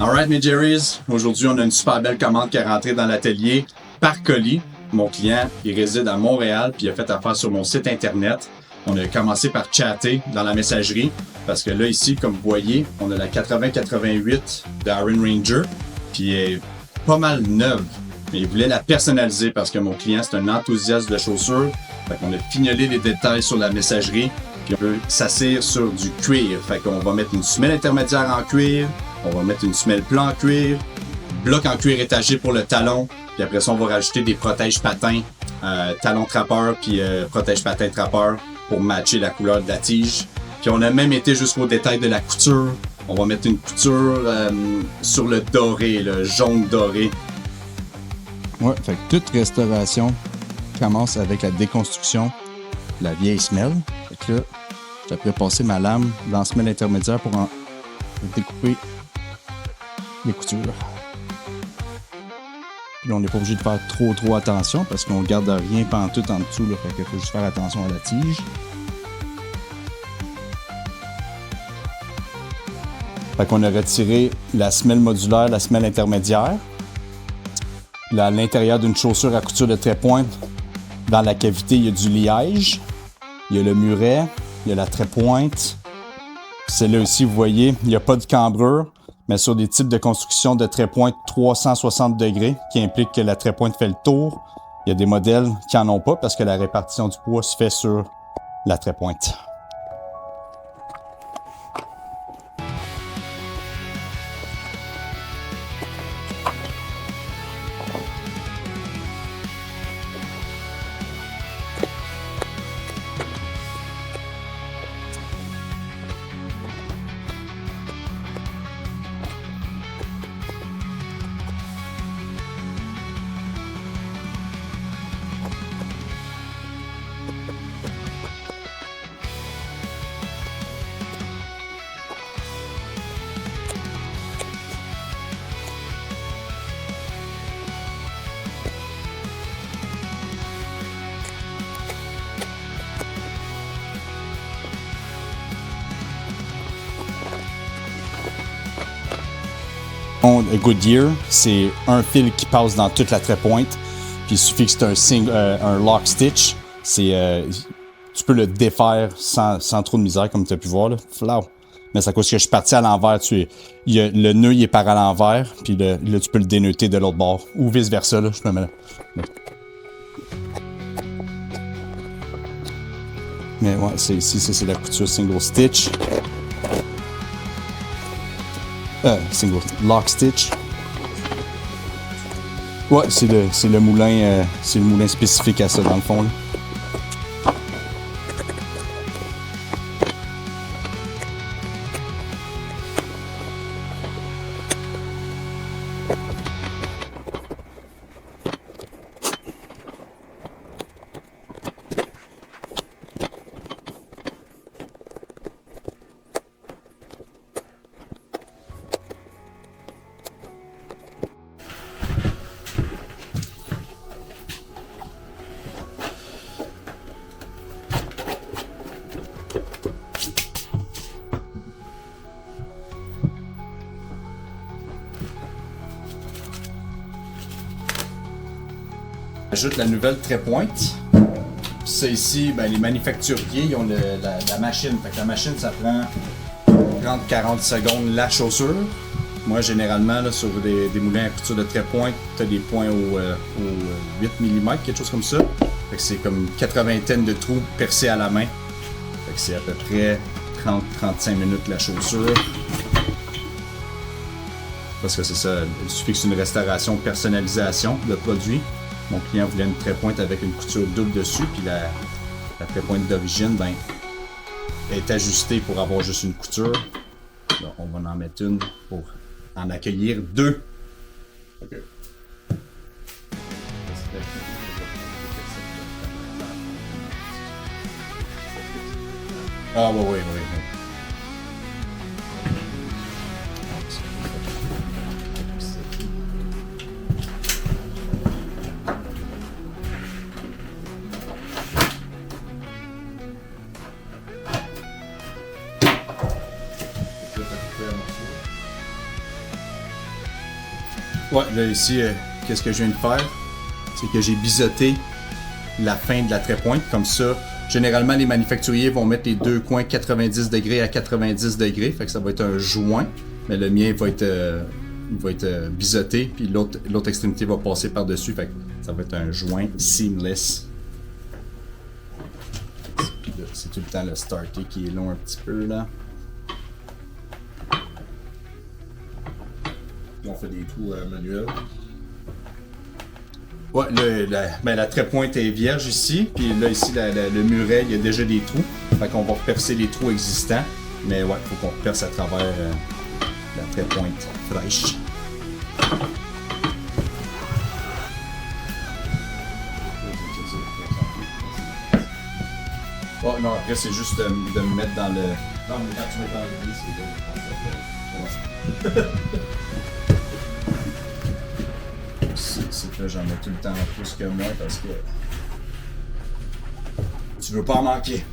Alright, mes Jerry's. Aujourd'hui, on a une super belle commande qui est rentrée dans l'atelier par colis. Mon client, il réside à Montréal, puis il a fait affaire sur mon site internet. On a commencé par chatter dans la messagerie, parce que là, ici, comme vous voyez, on a la 8088 d'Aaron Ranger, puis elle est pas mal neuve. Mais il voulait la personnaliser parce que mon client, c'est un enthousiaste de chaussures. Fait qu'on a fignolé les détails sur la messagerie, puis on peut s'assire sur du cuir. Fait qu'on va mettre une semelle intermédiaire en cuir, on va mettre une semelle plat en cuir, bloc en cuir étagé pour le talon, puis après ça, on va rajouter des protèges patins, talon trappeur, puis protège patin trappeur pour matcher la couleur de la tige. Puis on a même été jusqu'au détail de la couture. On va mettre une couture sur le doré, le jaune doré. Ouais, fait que toute restauration commence avec la déconstruction de la vieille semelle. Fait que là, j'ai après passer ma lame dans la semelle intermédiaire pour en découper les coutures. Puis là, on n'est pas obligé de faire trop attention parce qu'on garde rien pantoute en dessous. Là, fait qu'il faut juste faire attention à la tige. Fait qu'on a retiré la semelle modulaire, la semelle intermédiaire. Là, à l'intérieur d'une chaussure à couture de trait-pointe, dans la cavité, il y a du liège, il y a le muret, il y a la trait-pointe. Celle-là aussi, vous voyez, il n'y a pas de cambrure, mais sur des types de construction de trait-pointe 360 degrés, qui implique que la trait-pointe fait le tour. Il y a des modèles qui n'en ont pas parce que la répartition du poids se fait sur la trait-pointe. Goodyear, c'est un fil qui passe dans toute la trait-pointe. Puis il suffit que c'est un lock stitch. Tu peux le défaire sans trop de misère, comme tu as pu voir. Là. Flau. Mais c'est à cause que je suis parti à l'envers. Le nœud il est par à l'envers. Puis là, tu peux le déneuter de l'autre bord. Ou vice-versa. Là, je me mets là. Mais ouais, ici, c'est la couture single stitch. Single lock stitch. Ouais, c'est le moulin spécifique à ça dans le fond. Là. J'ajoute la nouvelle trait-pointe. Ça ici, ben, les manufacturiers ils ont la machine. Fait que la machine, ça prend 30-40 secondes la chaussure. Moi, généralement, là, sur des moulins à couture de trait-pointe, tu as des points au 8 mm, quelque chose comme ça. Fait que c'est comme une 80aine de trous percés à la main. Fait que c'est à peu près 30-35 minutes la chaussure. Parce que c'est ça, il suffit que c'est une restauration, personnalisation de produit. Mon client voulait une trait-pointe avec une couture double dessus, puis la trait-pointe d'origine, ben, est ajustée pour avoir juste une couture. Là, on va en mettre une pour en accueillir deux. Okay. Ah, oui. Ouais, là ici, qu'est-ce que je viens de faire? C'est que j'ai biseauté la fin de la trait-pointe. Comme ça, généralement, les manufacturiers vont mettre les deux coins 90 degrés à 90 degrés. Fait que ça va être un joint. Mais le mien va être biseauté. Puis l'autre extrémité va passer par-dessus. Fait que ça va être un joint seamless. Puis là, c'est tout le temps le starter qui est long un petit peu là. On fait des trous manuels. Ouais, la trait-pointe est vierge ici, puis là, ici, le muret, il y a déjà des trous. Fait qu'on va percer les trous existants. Mais ouais, faut qu'on perce à travers la trait-pointe fraîche. Oh non, après, c'est juste de me mettre dans le... Non, mais quand tu mets dans le lit, c'est là. C'est que là, j'en ai tout le temps plus que moi parce que tu veux pas en manquer.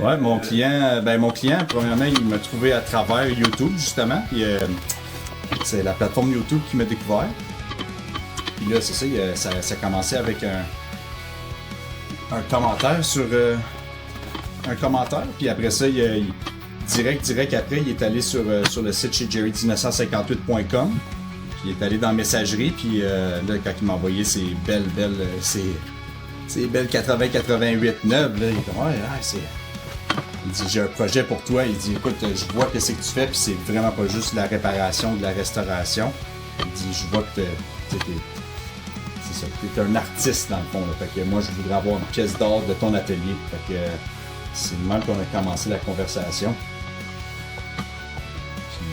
Ouais, mon client, premièrement, il m'a trouvé à travers YouTube, justement. Puis, c'est la plateforme YouTube qui m'a découvert. Puis là, c'est ça, ça a commencé avec un commentaire sur un commentaire. Puis après ça, direct après, il est allé sur le site chez jerry1958.com. Puis il est allé dans la messagerie. Puis là, quand il m'a envoyé ces belles 80-88 neuves, là, il est comme, ouais, c'est... Il dit, j'ai un projet pour toi. Il dit, écoute, je vois que c'est que tu fais, puis c'est vraiment pas juste la réparation, de la restauration. Il dit, je vois que t'es un artiste dans le fond. Là. Fait que moi, je voudrais avoir une pièce d'or de ton atelier. Fait que c'est le même qu'on a commencé la conversation. Puis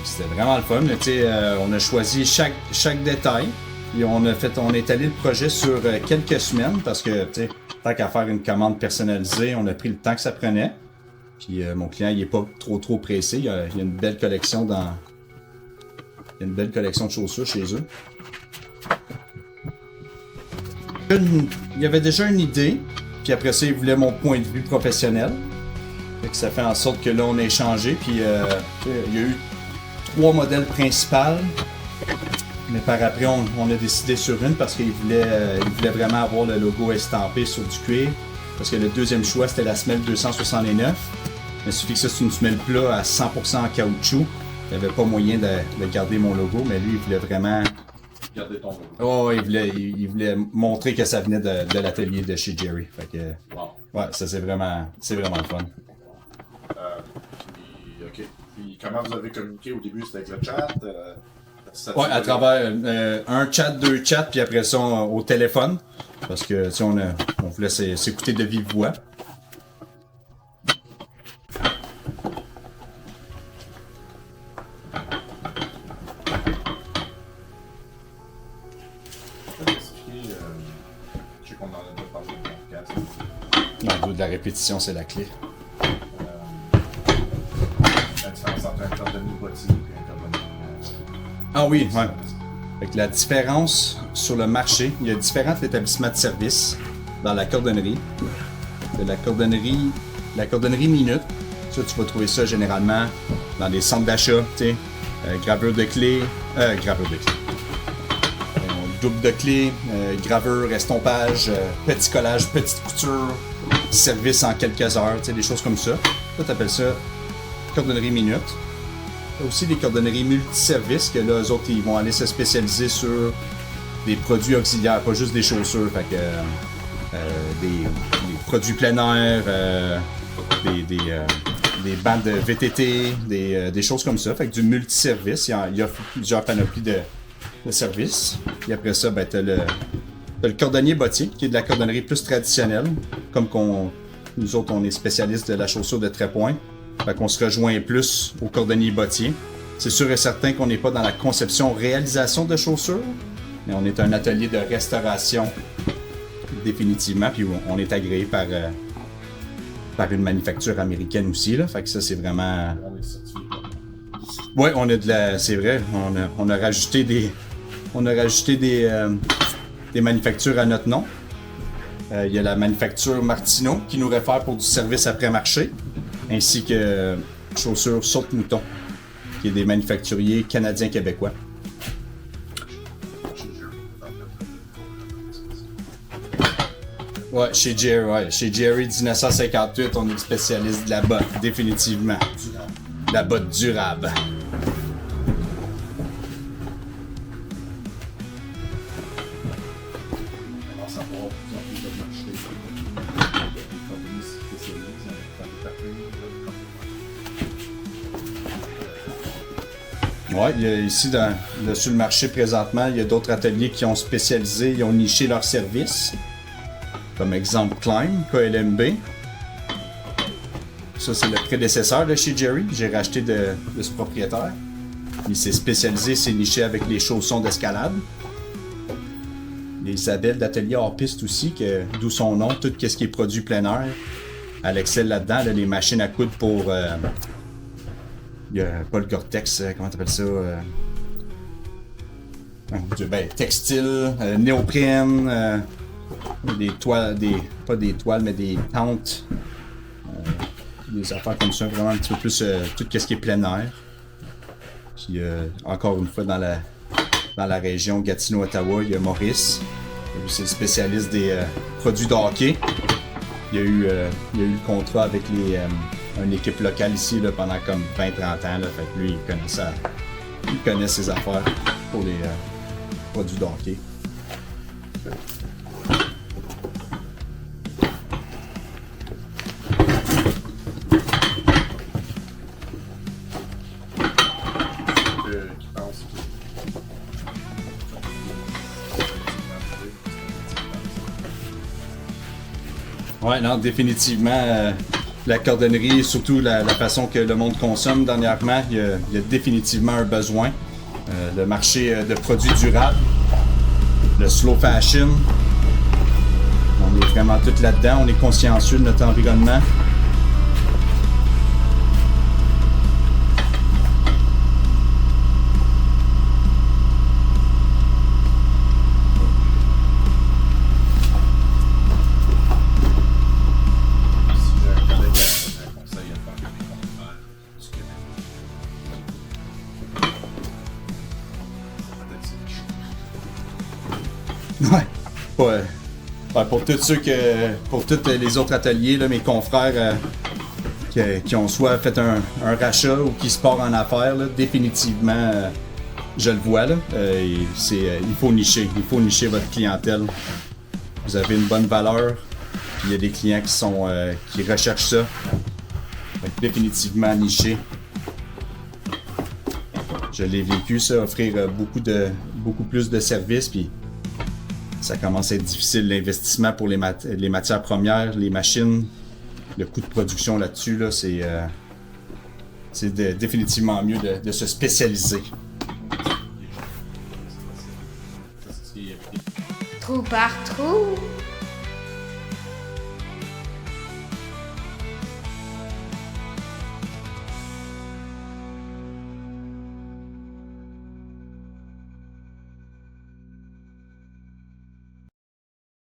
c'était vraiment le fun. On a choisi chaque détail. Et on a étalé le projet sur quelques semaines parce que, tant qu'à faire une commande personnalisée, on a pris le temps que ça prenait. Puis mon client, il est pas trop pressé. Il y a une belle collection Il y a une belle collection de chaussures chez eux. Il y avait déjà une idée, puis après ça, il voulait mon point de vue professionnel. Fait que ça fait en sorte que là, on a échangé, puis il y a eu 3 modèles principaux. Mais par après, on a décidé sur une parce qu'il voulait vraiment avoir le logo estampé sur du cuir. Parce que le deuxième choix, c'était la semelle 269. Mais il suffit que ça, c'est une semelle plat à 100% en caoutchouc. Il n'y avait pas moyen de garder mon logo, mais lui, il voulait vraiment... Garder ton logo. Oh, il voulait montrer que ça venait de l'atelier de chez Jerry. Fait que... Wow. Ouais, ça, c'est vraiment le fun. Puis, OK. Puis, comment vous avez communiqué au début? C'était avec le chat? Ouais, à travers un chat, 2 chats, puis après ça, au téléphone. Parce que, on voulait s'écouter de vive voix. Je sais qu'on en a déjà parlé dans le podcast. De la répétition, c'est la clé. La différence entre un cordonnier boîtier et un cordonnier... Ah oui, ouais. Fait que la différence sur le marché, il y a différents établissements de service dans la cordonnerie. La cordonnerie minute. Ça, tu vas trouver ça généralement dans des centres d'achat, gravure de clés, double de clés, gravure, estompage, petit collage, petite couture, service en quelques heures, des choses comme ça. Ça, t'appelles ça cordonnerie minute. Il y a aussi des cordonneries multiservices que là, eux autres, ils vont aller se spécialiser sur des produits auxiliaires, pas juste des chaussures. Fait que des produits plein air, des bandes de VTT, des choses comme ça. Fait que du multiservice, il y a plusieurs panoplies de services. Puis après ça, ben, t'as le cordonnier bottier, qui est de la cordonnerie plus traditionnelle. Comme nous autres, on est spécialistes de la chaussure de trait-point. Fait qu'on se rejoint plus au cordonnier bottier. C'est sûr et certain qu'on n'est pas dans la conception-réalisation de chaussures, mais on est un atelier de restauration définitivement, puis on est agréé par une manufacture américaine aussi, là. Fait que ça, c'est vraiment... Ouais, on a c'est vrai, on a rajouté des manufactures à notre nom. Il y a la manufacture Martino qui nous réfère pour du service après-marché, ainsi que chaussures Saute-Mouton, qui est des manufacturiers canadiens-québécois. Ouais, chez Jerry 1958, on est spécialiste de la botte, définitivement. La botte durable. Ouais, il y a ici sur le marché présentement, il y a d'autres ateliers qui ont spécialisé, ils ont niché leurs services. Comme exemple Climb, KLMB. Ça, c'est le prédécesseur de chez Jerry. J'ai racheté de ce propriétaire. Il s'est spécialisé, s'est niché avec les chaussons d'escalade. Il y a Isabelle d'Atelier hors piste aussi, d'où son nom, tout ce qui est produit plein air. Elle excelle là-dedans, les machines à coudre pour... il y a pas le Gore-Tex, comment t'appelles ça? Textile, néoprène, des toiles, pas des toiles, mais des tentes. Des affaires comme ça, vraiment un petit peu plus tout ce qui est plein air. Puis encore une fois, dans la région Gatineau-Ottawa, il y a Maurice. C'est le spécialiste des produits de hockey. Il y a eu le contrat avec une équipe locale ici là, pendant comme 20-30 ans. Là, fait que lui, il connaît ses affaires pour les produits de hockey. Ouais, non, définitivement, la cordonnerie, surtout la façon que le monde consomme dernièrement, il y a définitivement un besoin. Le marché de produits durables, le slow fashion, on est vraiment tout là-dedans, on est consciencieux de notre environnement. Pour tous les autres ateliers, là, mes confrères qui ont soit fait un rachat ou qui se partent en affaires, là, définitivement, je le vois. Là, il faut nicher votre clientèle. Vous avez une bonne valeur, puis il y a des clients qui recherchent ça. Définitivement nicher. Je l'ai vécu, ça, offrir beaucoup plus de services, puis ça commence à être difficile, l'investissement pour les matières premières, les machines, le coût de production là-dessus, là, c'est définitivement mieux de se spécialiser. Trou par trou.